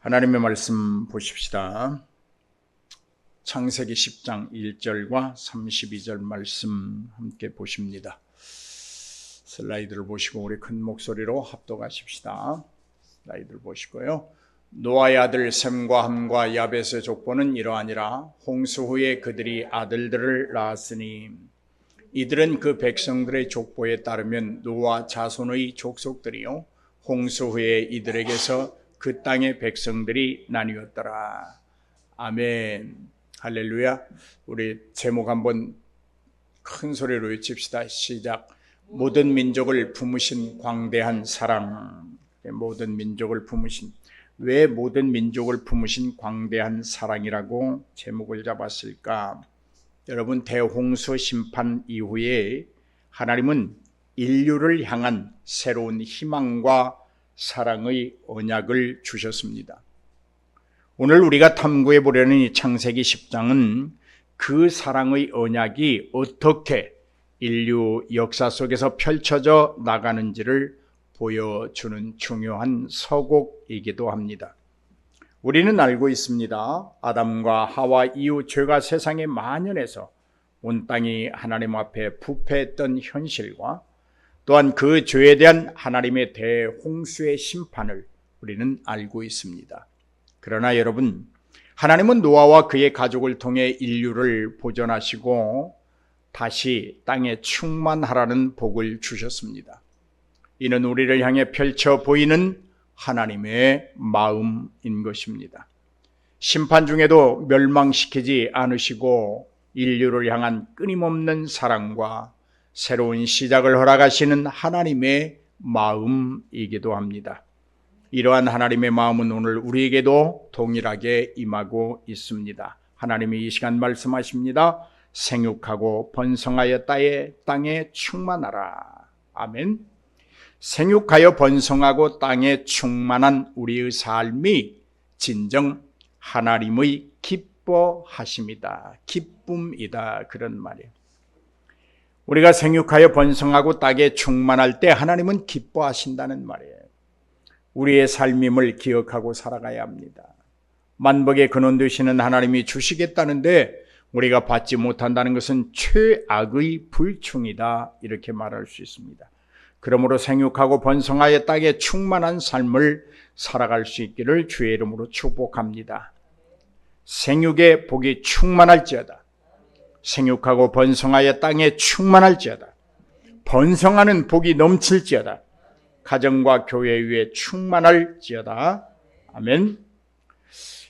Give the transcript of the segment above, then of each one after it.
하나님의 말씀 보십시다. 창세기 10장 1절과 32절 말씀 함께 보십니다. 슬라이드를 보시고 우리 큰 목소리로 합독하십시다. 슬라이드를 보시고요. 노아의 아들 셈과 함과 야벳의 족보는 이러하니라. 홍수 후에 그들이 아들들을 낳았으니 이들은 그 백성들의 족보에 따르면 노아 자손의 족속들이요 홍수 후에 이들에게서 그 땅의 백성들이 나뉘었더라. 아멘. 할렐루야. 우리 제목 한번 큰 소리로 외칩시다. 시작. 모든 민족을 품으신 광대한 사랑. 모든 민족을 품으신, 왜 모든 민족을 품으신 광대한 사랑이라고 제목을 잡았을까? 여러분, 대홍수 심판 이후에 하나님은 인류를 향한 새로운 희망과 사랑의 언약을 주셨습니다. 오늘 우리가 탐구해 보려는 이 창세기 10장은 그 사랑의 언약이 어떻게 인류 역사 속에서 펼쳐져 나가는지를 보여주는 중요한 서곡이기도 합니다. 우리는 알고 있습니다. 아담과 하와 이후 죄가 세상에 만연해서 온 땅이 하나님 앞에 부패했던 현실과 또한 그 죄에 대한 하나님의 대홍수의 심판을 우리는 알고 있습니다. 그러나 여러분, 하나님은 노아와 그의 가족을 통해 인류를 보존하시고 다시 땅에 충만하라는 복을 주셨습니다. 이는 우리를 향해 펼쳐 보이는 하나님의 마음인 것입니다. 심판 중에도 멸망시키지 않으시고 인류를 향한 끊임없는 사랑과 새로운 시작을 허락하시는 하나님의 마음이기도 합니다. 이러한 하나님의 마음은 오늘 우리에게도 동일하게 임하고 있습니다. 하나님이 이 시간 말씀하십니다. 생육하고 번성하여 땅에 충만하라. 아멘. 생육하여 번성하고 땅에 충만한 우리의 삶이 진정 하나님의 기뻐하심이다. 기쁨이다. 그런 말이에요. 우리가 생육하여 번성하고 땅에 충만할 때 하나님은 기뻐하신다는 말이에요. 우리의 삶임을 기억하고 살아가야 합니다. 만복의 근원 되시는 하나님이 주시겠다는데 우리가 받지 못한다는 것은 최악의 불충이다, 이렇게 말할 수 있습니다. 그러므로 생육하고 번성하여 땅에 충만한 삶을 살아갈 수 있기를 주의 이름으로 축복합니다. 생육의 복이 충만할지어다. 생육하고 번성하여 땅에 충만할지어다. 번성하는 복이 넘칠지어다. 가정과 교회 위에 충만할지어다. 아멘.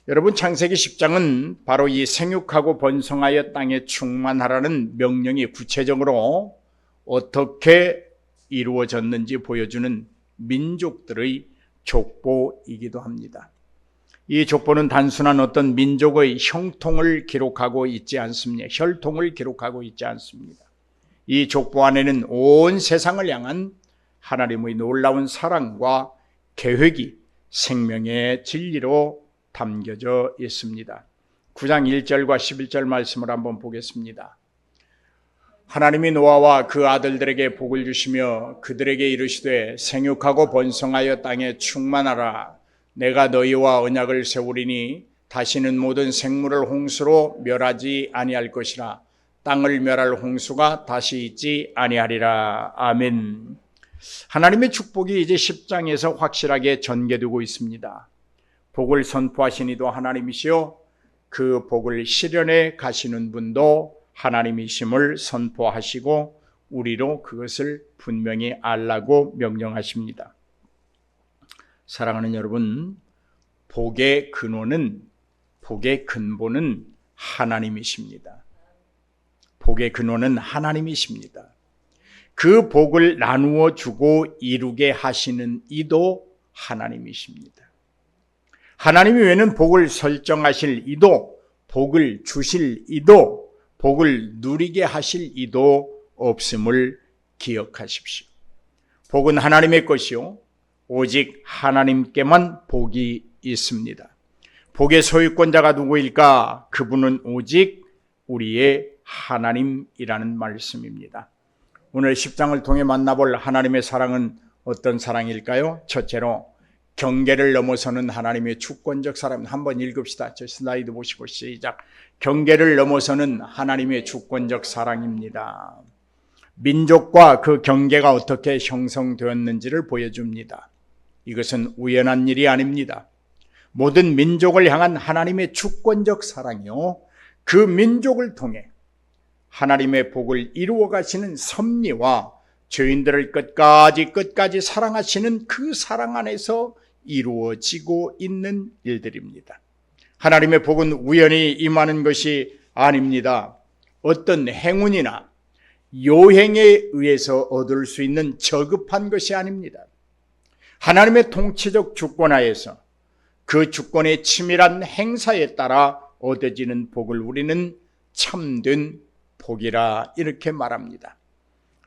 여러분, 창세기 10장은 바로 이 생육하고 번성하여 땅에 충만하라는 명령이 구체적으로 어떻게 이루어졌는지 보여주는 민족들의 족보이기도 합니다. 이 족보는 단순한 어떤 민족의 형통을 기록하고 있지 않습니다. 혈통을 기록하고 있지 않습니다. 이 족보 안에는 온 세상을 향한 하나님의 놀라운 사랑과 계획이 생명의 진리로 담겨져 있습니다. 9장 1절과 11절 말씀을 한번 보겠습니다. 하나님이 노아와 그 아들들에게 복을 주시며 그들에게 이르시되 생육하고 번성하여 땅에 충만하라. 내가 너희와 언약을 세우리니 다시는 모든 생물을 홍수로 멸하지 아니할 것이라. 땅을 멸할 홍수가 다시 있지 아니하리라. 아멘. 하나님의 축복이 이제 10장에서 확실하게 전개되고 있습니다. 복을 선포하신 이도 하나님이시요 그 복을 실현해 가시는 분도 하나님이심을 선포하시고 우리로 그것을 분명히 알라고 명령하십니다. 사랑하는 여러분, 복의 근원은, 복의 근본은 하나님이십니다. 복의 근원은 하나님이십니다. 그 복을 나누어 주고 이루게 하시는 이도 하나님이십니다. 하나님이 외에는 복을 설정하실 이도, 복을 주실 이도, 복을 누리게 하실 이도 없음을 기억하십시오. 복은 하나님의 것이요 오직 하나님께만 복이 있습니다. 복의 소유권자가 누구일까? 그분은 오직 우리의 하나님이라는 말씀입니다. 오늘 10장을 통해 만나볼 하나님의 사랑은 어떤 사랑일까요? 첫째로 경계를 넘어서는 하나님의 주권적 사람. 한번 읽읍시다. 저 슬라이드 보시고 시작. 경계를 넘어서는 하나님의 주권적 사랑입니다. 민족과 그 경계가 어떻게 형성되었는지를 보여줍니다. 이것은 우연한 일이 아닙니다. 모든 민족을 향한 하나님의 주권적 사랑이요, 그 민족을 통해 하나님의 복을 이루어 가시는 섭리와 죄인들을 끝까지 사랑하시는 그 사랑 안에서 이루어지고 있는 일들입니다. 하나님의 복은 우연히 임하는 것이 아닙니다. 어떤 행운이나 요행에 의해서 얻을 수 있는 저급한 것이 아닙니다. 하나님의 통치적 주권하에서 그 주권의 치밀한 행사에 따라 얻어지는 복을 우리는 참된 복이라 이렇게 말합니다.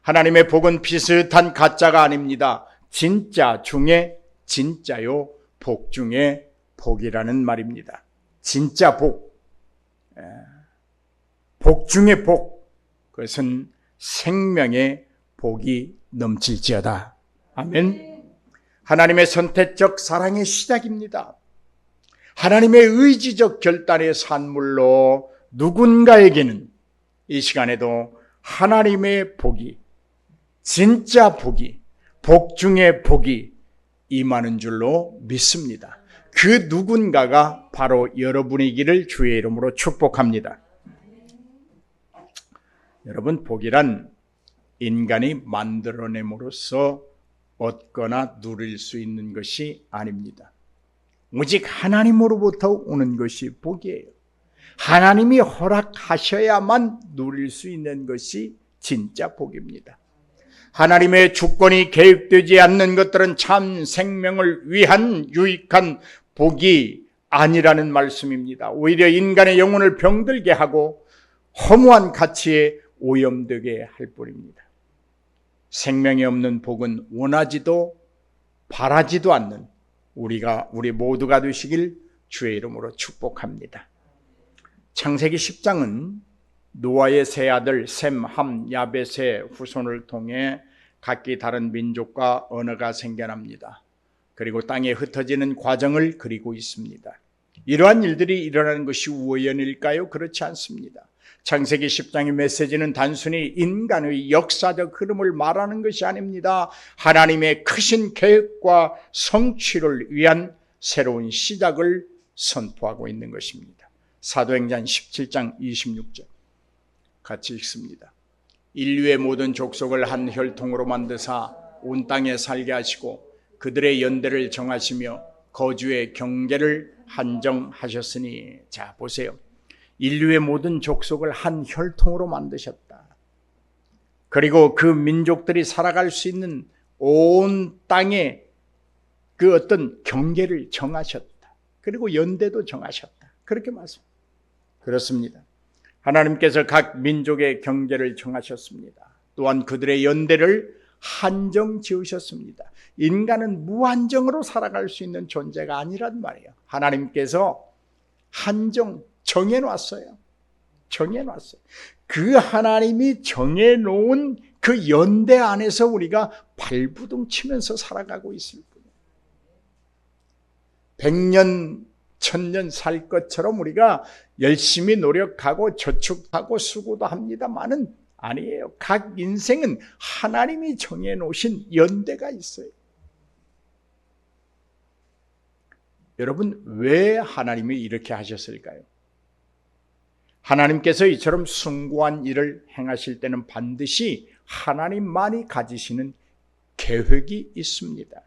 하나님의 복은 비슷한 가짜가 아닙니다. 진짜 중에 진짜요, 복 중에 복이라는 말입니다. 진짜 복, 복 중에 복, 그것은 생명의 복이 넘칠지어다. 아멘. 하나님의 선택적 사랑의 시작입니다. 하나님의 의지적 결단의 산물로 누군가에게는 이 시간에도 하나님의 복이, 진짜 복이, 복 중에 복이 임하는 줄로 믿습니다. 그 누군가가 바로 여러분이기를 주의 이름으로 축복합니다. 여러분, 복이란 인간이 만들어냄으로써 얻거나 누릴 수 있는 것이 아닙니다. 오직 하나님으로부터 오는 것이 복이에요. 하나님이 허락하셔야만 누릴 수 있는 것이 진짜 복입니다. 하나님의 주권이 계획되지 않는 것들은 참 생명을 위한 유익한 복이 아니라는 말씀입니다. 오히려 인간의 영혼을 병들게 하고 허무한 가치에 오염되게 할 뿐입니다. 생명이 없는 복은 원하지도 바라지도 않는 우리 모두가 되시길 주의 이름으로 축복합니다. 창세기 10장은 노아의 세 아들 셈, 함, 야벳의 후손을 통해 각기 다른 민족과 언어가 생겨납니다. 그리고 땅에 흩어지는 과정을 그리고 있습니다. 이러한 일들이 일어나는 것이 우연일까요? 그렇지 않습니다. 창세기 10장의 메시지는 단순히 인간의 역사적 흐름을 말하는 것이 아닙니다. 하나님의 크신 계획과 성취를 위한 새로운 시작을 선포하고 있는 것입니다. 사도행전 17장 26절 같이 읽습니다. 인류의 모든 족속을 한 혈통으로 만드사 온 땅에 살게 하시고 그들의 연대를 정하시며 거주의 경계를 한정하셨으니. 자, 보세요. 인류의 모든 족속을 한 혈통으로 만드셨다. 그리고 그 민족들이 살아갈 수 있는 온 땅에 그 어떤 경계를 정하셨다. 그리고 연대도 정하셨다. 그렇게 말씀. 그렇습니다. 하나님께서 각 민족의 경계를 정하셨습니다. 또한 그들의 연대를 한정 지으셨습니다. 인간은 무한정으로 살아갈 수 있는 존재가 아니란 말이에요. 하나님께서 한정 정해놨어요. 정해놨어요. 그 하나님이 정해놓은 그 연대 안에서 우리가 발부둥 치면서 살아가고 있을 뿐이에요. 100년, 1000년 살 것처럼 우리가 열심히 노력하고 저축하고 수고도 합니다만은 아니에요. 각 인생은 하나님이 정해놓으신 연대가 있어요. 여러분, 왜 하나님이 이렇게 하셨을까요? 하나님께서 이처럼 숭고한 일을 행하실 때는 반드시 하나님만이 가지시는 계획이 있습니다.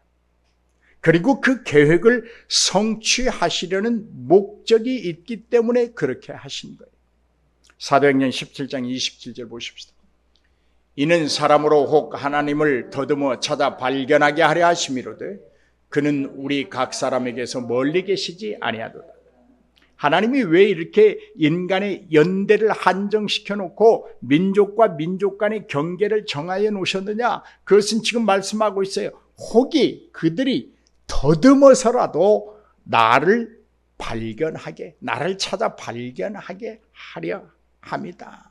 그리고 그 계획을 성취하시려는 목적이 있기 때문에 그렇게 하신 거예요. 사도행전 17장 27절 보십시다. 이는 사람으로 혹 하나님을 더듬어 찾아 발견하게 하려 하심이로되 그는 우리 각 사람에게서 멀리 계시지 아니하도다. 하나님이 왜 이렇게 인간의 연대를 한정시켜 놓고 민족과 민족 간의 경계를 정하여 놓으셨느냐? 그것은 지금 말씀하고 있어요. 혹이 그들이 더듬어서라도 나를 발견하게, 나를 찾아 발견하게 하려 합니다.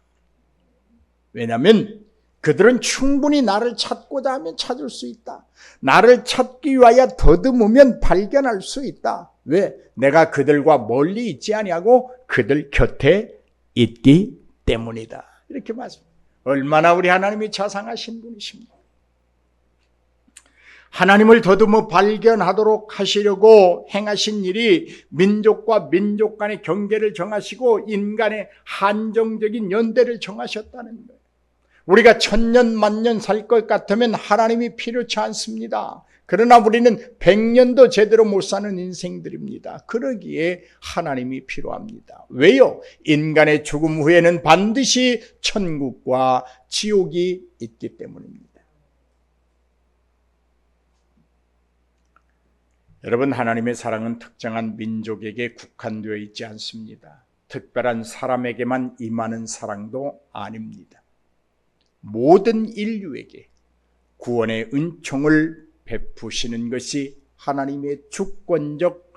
왜냐하면 그들은 충분히 나를 찾고자 하면 찾을 수 있다. 나를 찾기 위하여 더듬으면 발견할 수 있다. 왜? 내가 그들과 멀리 있지 아니하고 그들 곁에 있기 때문이다. 이렇게 말씀합니다. 얼마나 우리 하나님이 자상하신 분이십니까? 하나님을 더듬어 발견하도록 하시려고 행하신 일이 민족과 민족 간의 경계를 정하시고 인간의 한정적인 연대를 정하셨다는 거예요. 우리가 천년 만년 살 것 같으면 하나님이 필요치 않습니다. 그러나 우리는 100년도 제대로 못 사는 인생들입니다. 그러기에 하나님이 필요합니다. 왜요? 인간의 죽음 후에는 반드시 천국과 지옥이 있기 때문입니다. 여러분, 하나님의 사랑은 특정한 민족에게 국한되어 있지 않습니다. 특별한 사람에게만 임하는 사랑도 아닙니다. 모든 인류에게 구원의 은총을 베푸시는 것이 하나님의 주권적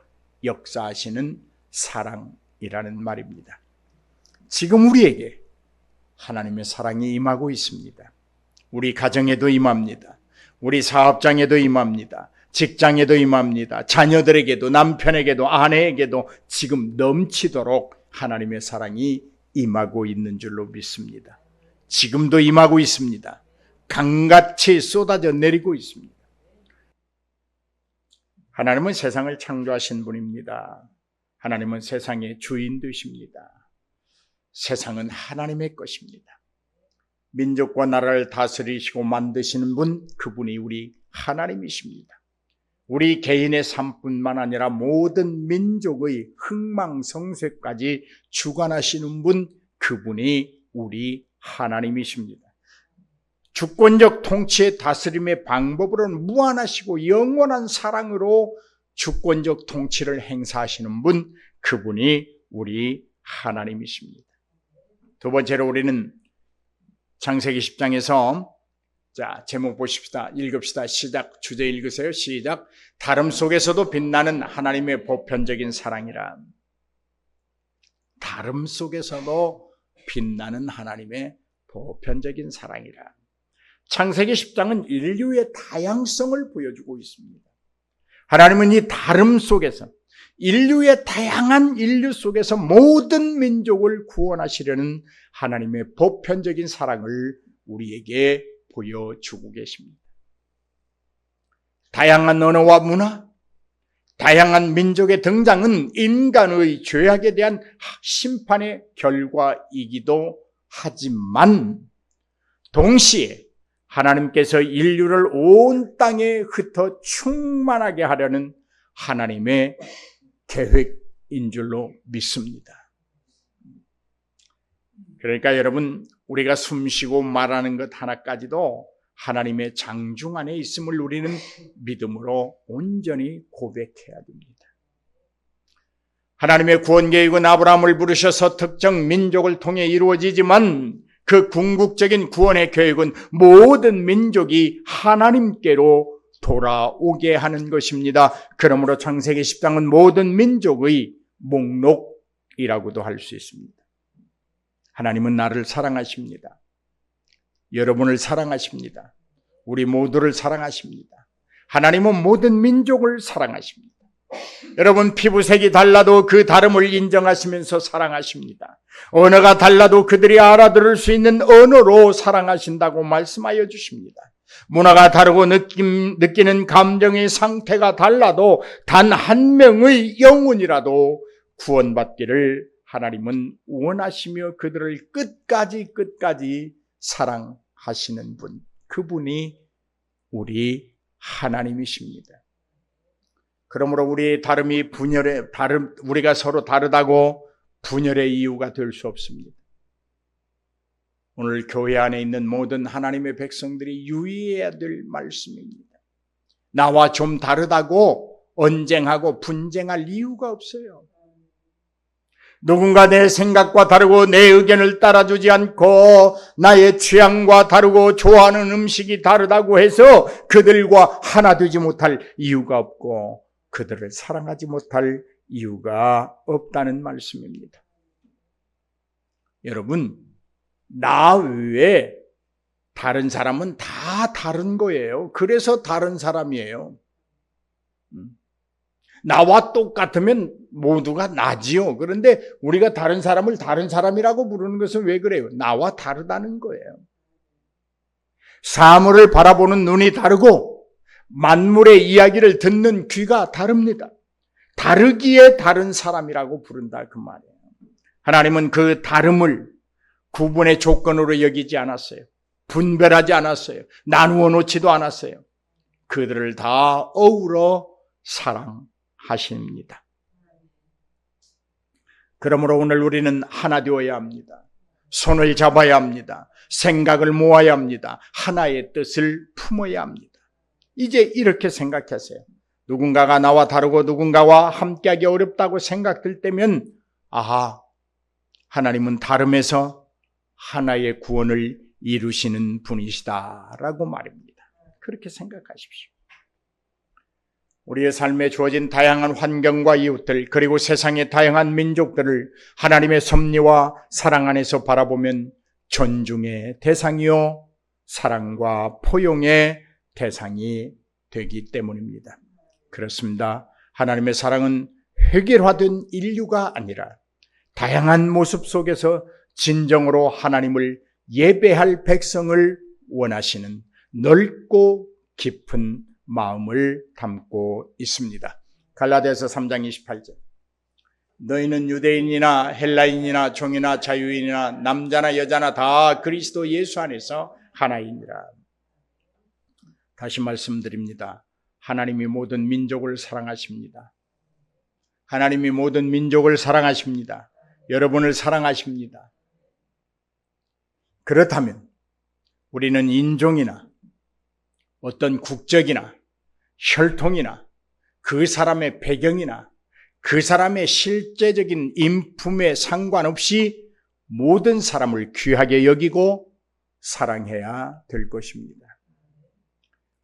역사하시는 사랑이라는 말입니다. 지금 우리에게 하나님의 사랑이 임하고 있습니다. 우리 가정에도 임합니다. 우리 사업장에도 임합니다. 직장에도 임합니다. 자녀들에게도, 남편에게도, 아내에게도 지금 넘치도록 하나님의 사랑이 임하고 있는 줄로 믿습니다. 지금도 임하고 있습니다. 강같이 쏟아져 내리고 있습니다. 하나님은 세상을 창조하신 분입니다. 하나님은 세상의 주인 되십니다. 세상은 하나님의 것입니다. 민족과 나라를 다스리시고 만드시는 분, 그분이 우리 하나님이십니다. 우리 개인의 삶뿐만 아니라 모든 민족의 흥망성쇠까지 주관하시는 분, 그분이 우리 하나님이십니다. 주권적 통치의 다스림의 방법으로는 무한하시고 영원한 사랑으로 주권적 통치를 행사하시는 분, 그분이 우리 하나님이십니다. 두 번째로 우리는 창세기 10장에서 제목 보십시다. 읽읍시다. 시작. 주제 읽으세요. 시작. 다름 속에서도 빛나는 하나님의 보편적인 사랑이라. 다름 속에서도 빛나는 하나님의 보편적인 사랑이라. 창세기 10장은 인류의 다양성을 보여주고 있습니다. 하나님은 이 다름 속에서, 인류의 다양한 인류 속에서 모든 민족을 구원하시려는 하나님의 보편적인 사랑을 우리에게 보여주고 계십니다. 다양한 언어와 문화, 다양한 민족의 등장은 인간의 죄악에 대한 심판의 결과이기도 하지만 동시에 하나님께서 인류를 온 땅에 흩어 충만하게 하려는 하나님의 계획인 줄로 믿습니다. 그러니까 여러분, 우리가 숨쉬고 말하는 것 하나까지도 하나님의 장중 안에 있음을 우리는 믿음으로 온전히 고백해야 됩니다. 하나님의 구원 계획은 아브라함을 부르셔서 특정 민족을 통해 이루어지지만 그 궁극적인 구원의 계획은 모든 민족이 하나님께로 돌아오게 하는 것입니다. 그러므로 창세기 10장은 모든 민족의 목록이라고도 할 수 있습니다. 하나님은 나를 사랑하십니다. 여러분을 사랑하십니다. 우리 모두를 사랑하십니다. 하나님은 모든 민족을 사랑하십니다. 여러분, 피부색이 달라도 그 다름을 인정하시면서 사랑하십니다. 언어가 달라도 그들이 알아들을 수 있는 언어로 사랑하신다고 말씀하여 주십니다. 문화가 다르고 느끼는 감정의 상태가 달라도 단 한 명의 영혼이라도 구원받기를 하나님은 원하시며 그들을 끝까지 사랑하시는 분, 그분이 우리 하나님이십니다. 그러므로 우리의 다름이 우리가 서로 다르다고 분열의 이유가 될 수 없습니다. 오늘 교회 안에 있는 모든 하나님의 백성들이 유의해야 될 말씀입니다. 나와 좀 다르다고 언쟁하고 분쟁할 이유가 없어요. 누군가 내 생각과 다르고 내 의견을 따라주지 않고 나의 취향과 다르고 좋아하는 음식이 다르다고 해서 그들과 하나 되지 못할 이유가 없고 그들을 사랑하지 못할 이유가 없다는 말씀입니다. 여러분, 나 외에 다른 사람은 다 다른 거예요. 그래서 다른 사람이에요. 나와 똑같으면 모두가 나지요. 그런데 우리가 다른 사람을 다른 사람이라고 부르는 것은 왜 그래요? 나와 다르다는 거예요. 사물을 바라보는 눈이 다르고 만물의 이야기를 듣는 귀가 다릅니다. 다르기에 다른 사람이라고 부른다 그 말이에요. 하나님은 그 다름을 구분의 조건으로 여기지 않았어요. 분별하지 않았어요. 나누어 놓지도 않았어요. 그들을 다 어우러 사랑하십니다. 그러므로 오늘 우리는 하나 되어야 합니다. 손을 잡아야 합니다. 생각을 모아야 합니다. 하나의 뜻을 품어야 합니다. 이제 이렇게 생각하세요. 누군가가 나와 다르고 누군가와 함께하기 어렵다고 생각될 때면 아하, 하나님은 다름에서 하나의 구원을 이루시는 분이시다라고 말입니다. 그렇게 생각하십시오. 우리의 삶에 주어진 다양한 환경과 이웃들 그리고 세상의 다양한 민족들을 하나님의 섭리와 사랑 안에서 바라보면 존중의 대상이요 사랑과 포용의 대상이 되기 때문입니다. 그렇습니다. 하나님의 사랑은 획일화된 인류가 아니라 다양한 모습 속에서 진정으로 하나님을 예배할 백성을 원하시는 넓고 깊은 마음을 담고 있습니다. 갈라디아서 3장 28절. 너희는 유대인이나 헬라인이나 종이나 자유인이나 남자나 여자나 다 그리스도 예수 안에서 하나이니라. 다시 말씀드립니다. 하나님이 모든 민족을 사랑하십니다. 하나님이 모든 민족을 사랑하십니다. 여러분을 사랑하십니다. 그렇다면 우리는 인종이나 어떤 국적이나 혈통이나 그 사람의 배경이나 그 사람의 실제적인 인품에 상관없이 모든 사람을 귀하게 여기고 사랑해야 될 것입니다.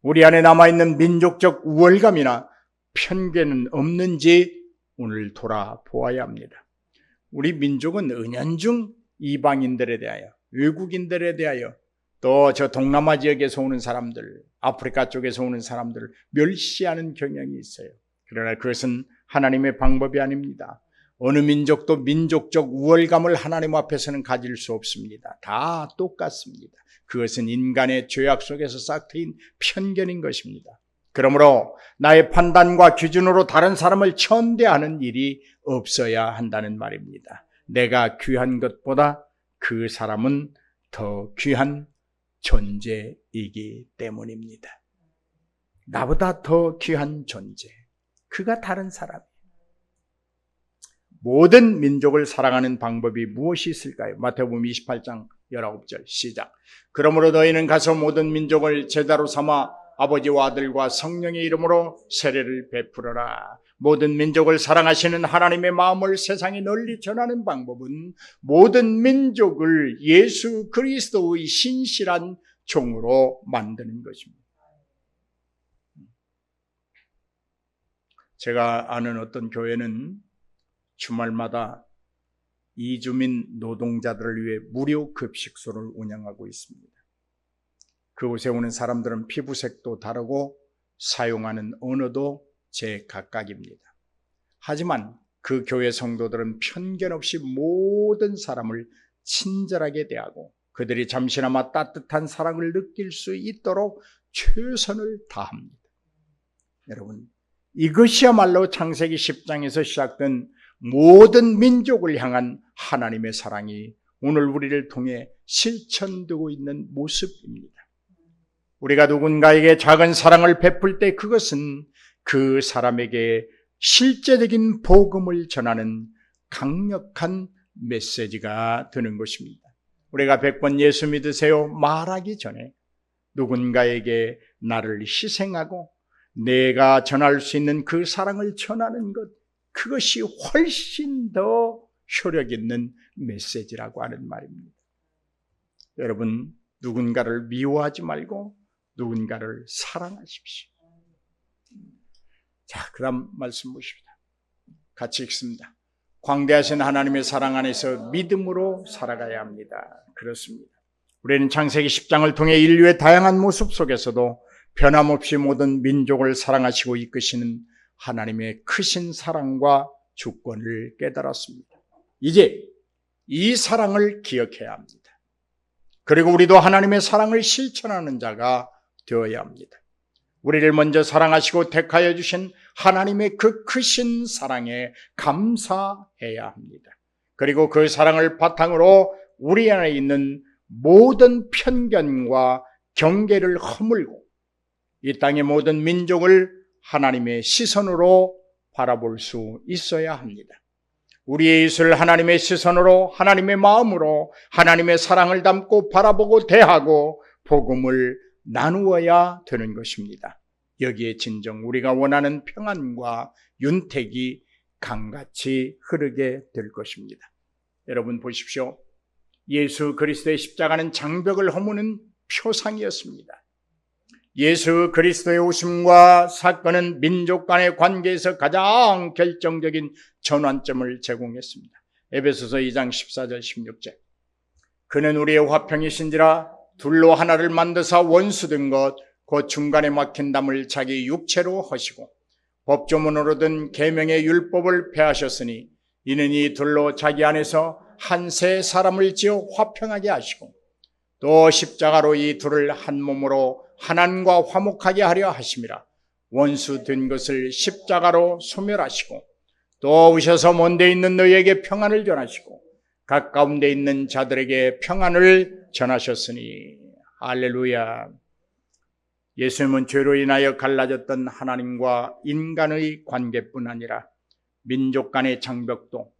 우리 안에 남아있는 민족적 우월감이나 편견은 없는지 오늘 돌아보아야 합니다. 우리 민족은 은연중 이방인들에 대하여, 외국인들에 대하여, 또 저 동남아 지역에서 오는 사람들, 아프리카 쪽에서 오는 사람들을 멸시하는 경향이 있어요. 그러나 그것은 하나님의 방법이 아닙니다. 어느 민족도 민족적 우월감을 하나님 앞에서는 가질 수 없습니다. 다 똑같습니다. 그것은 인간의 죄악 속에서 싹 트인 편견인 것입니다. 그러므로 나의 판단과 기준으로 다른 사람을 천대하는 일이 없어야 한다는 말입니다. 내가 귀한 것보다 그 사람은 더 귀한 존재이기 때문입니다. 나보다 더 귀한 존재, 그가 다른 사람이에요. 모든 민족을 사랑하는 방법이 무엇이 있을까요? 마태복음 28장 19절 시작. 그러므로 너희는 가서 모든 민족을 제자로 삼아 아버지와 아들과 성령의 이름으로 세례를 베풀어라. 모든 민족을 사랑하시는 하나님의 마음을 세상에 널리 전하는 방법은 모든 민족을 예수 그리스도의 신실한 종으로 만드는 것입니다. 제가 아는 어떤 교회는 주말마다 이주민 노동자들을 위해 무료 급식소를 운영하고 있습니다. 그곳에 오는 사람들은 피부색도 다르고 사용하는 언어도 제각각입니다. 하지만 그 교회 성도들은 편견 없이 모든 사람을 친절하게 대하고 그들이 잠시나마 따뜻한 사랑을 느낄 수 있도록 최선을 다합니다. 여러분, 이것이야말로 창세기 10장에서 시작된 모든 민족을 향한 하나님의 사랑이 오늘 우리를 통해 실천되고 있는 모습입니다. 우리가 누군가에게 작은 사랑을 베풀 때 그것은 그 사람에게 실제적인 복음을 전하는 강력한 메시지가 되는 것입니다. 우리가 100번 예수 믿으세요 말하기 전에 누군가에게 나를 희생하고 내가 전할 수 있는 그 사랑을 전하는 것, 그것이 훨씬 더 효력 있는 메시지라고 하는 말입니다. 여러분, 누군가를 미워하지 말고 누군가를 사랑하십시오. 자, 그 다음 말씀 보십시다. 같이 읽습니다. 광대하신 하나님의 사랑 안에서 믿음으로 살아가야 합니다. 그렇습니다. 우리는 창세기 10장을 통해 인류의 다양한 모습 속에서도 변함없이 모든 민족을 사랑하시고 이끄시는 하나님의 크신 사랑과 주권을 깨달았습니다. 이제 이 사랑을 기억해야 합니다. 그리고 우리도 하나님의 사랑을 실천하는 자가 되어야 합니다. 우리를 먼저 사랑하시고 택하여 주신 하나님의 그 크신 사랑에 감사해야 합니다. 그리고 그 사랑을 바탕으로 우리 안에 있는 모든 편견과 경계를 허물고 이 땅의 모든 민족을 하나님의 시선으로 바라볼 수 있어야 합니다. 우리의 예수를 하나님의 시선으로, 하나님의 마음으로, 하나님의 사랑을 담고 바라보고 대하고 복음을 나누어야 되는 것입니다. 여기에 진정 우리가 원하는 평안과 윤택이 강같이 흐르게 될 것입니다. 여러분 보십시오. 예수 그리스도의 십자가는 장벽을 허무는 표상이었습니다. 예수 그리스도의 오심과 사건은 민족 간의 관계에서 가장 결정적인 전환점을 제공했습니다. 에베소서 2장 14절 16절. 그는 우리의 화평이신지라 둘로 하나를 만드사 원수된 것 곧 중간에 막힌 담을 자기 육체로 허시고 법조문으로 든 계명의 율법을 폐하셨으니 이는 이 둘로 자기 안에서 한 세 사람을 지어 화평하게 하시고 또 십자가로 이 둘을 한 몸으로 하나님과 화목하게 하려 하심이라. 원수 된 것을 십자가로 소멸하시고 또 오셔서 먼 데 있는 너희에게 평안을 전하시고 가까운 데 있는 자들에게 평안을 전하셨으니. 할렐루야. 예수님은 죄로 인하여 갈라졌던 하나님과 인간의 관계뿐 아니라 민족 간의 장벽도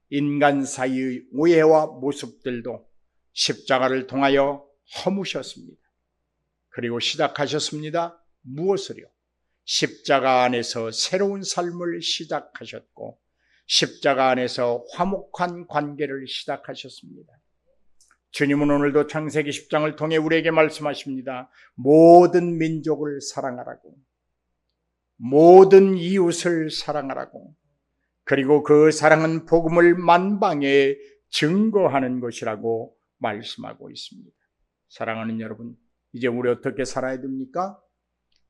인간 사이의 오해와 모습들도 십자가를 통하여 허무셨습니다. 그리고 시작하셨습니다. 무엇을요? 십자가 안에서 새로운 삶을 시작하셨고 십자가 안에서 화목한 관계를 시작하셨습니다. 주님은 오늘도 창세기 10장을 통해 우리에게 말씀하십니다. 모든 민족을 사랑하라고, 모든 이웃을 사랑하라고, 그리고 그 사랑은 복음을 만방에 증거하는 것이라고 말씀하고 있습니다. 사랑하는 여러분, 이제 우리 어떻게 살아야 됩니까?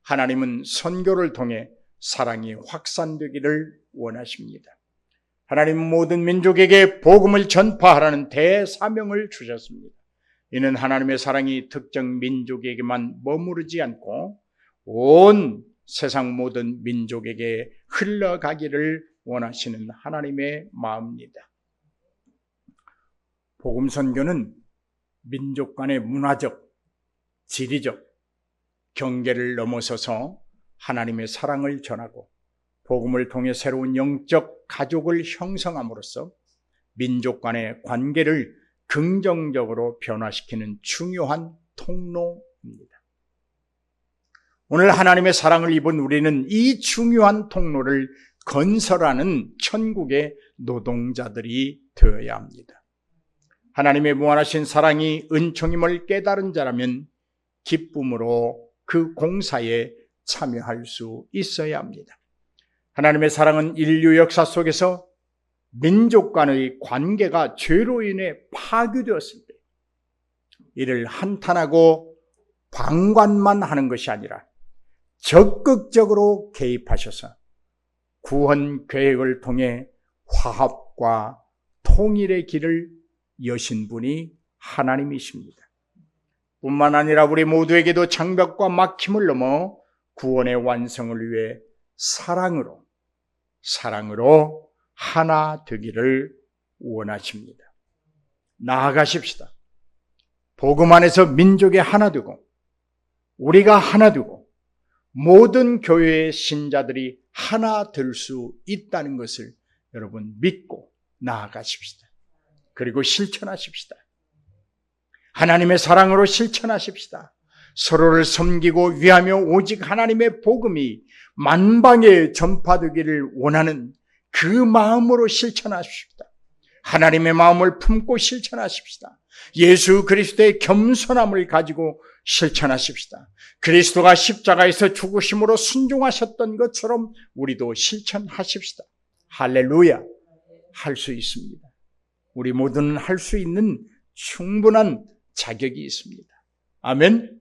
하나님은 선교를 통해 사랑이 확산되기를 원하십니다. 하나님은 모든 민족에게 복음을 전파하라는 대사명을 주셨습니다. 이는 하나님의 사랑이 특정 민족에게만 머무르지 않고 온 세상 모든 민족에게 흘러가기를 원하시는 하나님의 마음입니다. 복음 선교는 민족 간의 문화적, 지리적 경계를 넘어서서 하나님의 사랑을 전하고 복음을 통해 새로운 영적 가족을 형성함으로써 민족 간의 관계를 긍정적으로 변화시키는 중요한 통로입니다. 오늘 하나님의 사랑을 입은 우리는 이 중요한 통로를 건설하는 천국의 노동자들이 되어야 합니다. 하나님의 무한하신 사랑이 은총임을 깨달은 자라면 기쁨으로 그 공사에 참여할 수 있어야 합니다. 하나님의 사랑은 인류 역사 속에서 민족 간의 관계가 죄로 인해 파괴되었을 때 이를 한탄하고 방관만 하는 것이 아니라 적극적으로 개입하셔서 구원 계획을 통해 화합과 통일의 길을 여신 분이 하나님이십니다. 뿐만 아니라 우리 모두에게도 장벽과 막힘을 넘어 구원의 완성을 위해 사랑으로 하나 되기를 원하십니다. 나아가십시다. 복음 안에서 민족이 하나 되고 우리가 하나 되고 모든 교회의 신자들이 하나 될 수 있다는 것을 여러분 믿고 나아가십시다. 그리고 실천하십시다. 하나님의 사랑으로 실천하십시다. 서로를 섬기고 위하며 오직 하나님의 복음이 만방에 전파되기를 원하는 그 마음으로 실천하십시다. 하나님의 마음을 품고 실천하십시다. 예수 그리스도의 겸손함을 가지고 실천하십시다. 그리스도가 십자가에서 죽으심으로 순종하셨던 것처럼 우리도 실천하십시다. 할렐루야. 할 수 있습니다. 우리 모두는 할 수 있는 충분한 자격이 있습니다. 아멘.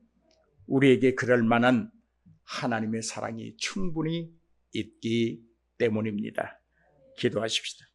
우리에게 그럴 만한 하나님의 사랑이 충분히 있기 때문입니다. 기도하십시다.